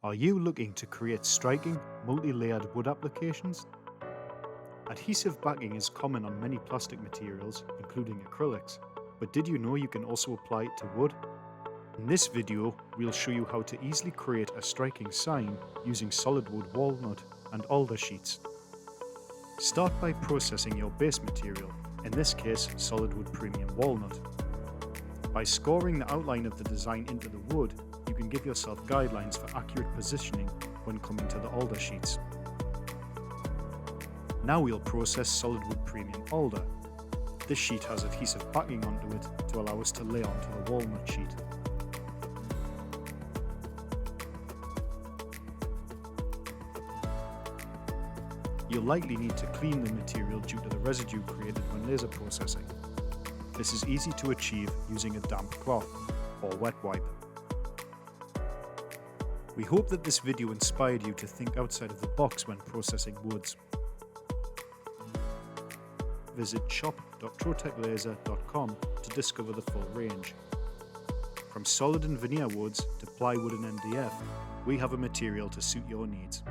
Are you looking to create striking, multi-layered wood applications? Adhesive backing is common on many plastic materials, including acrylics, but did you know you can also apply it to wood? In this video, we'll show you how to easily create a striking sign using solid wood walnut and alder sheets. Start by processing your base material, in this case solid wood premium walnut. By scoring the outline of the design into the wood, you can give yourself guidelines for accurate positioning when coming to the alder sheets. Now we'll process solid wood premium alder. This sheet has adhesive backing onto it to allow us to lay onto the walnut sheet. You'll likely need to clean the material due to the residue created when laser processing. This is easy to achieve using a damp cloth or wet wipe. We hope that this video inspired you to think outside of the box when processing woods. Visit shop.troteclaser.com to discover the full range. From solid and veneer woods to plywood and MDF, we have a material to suit your needs.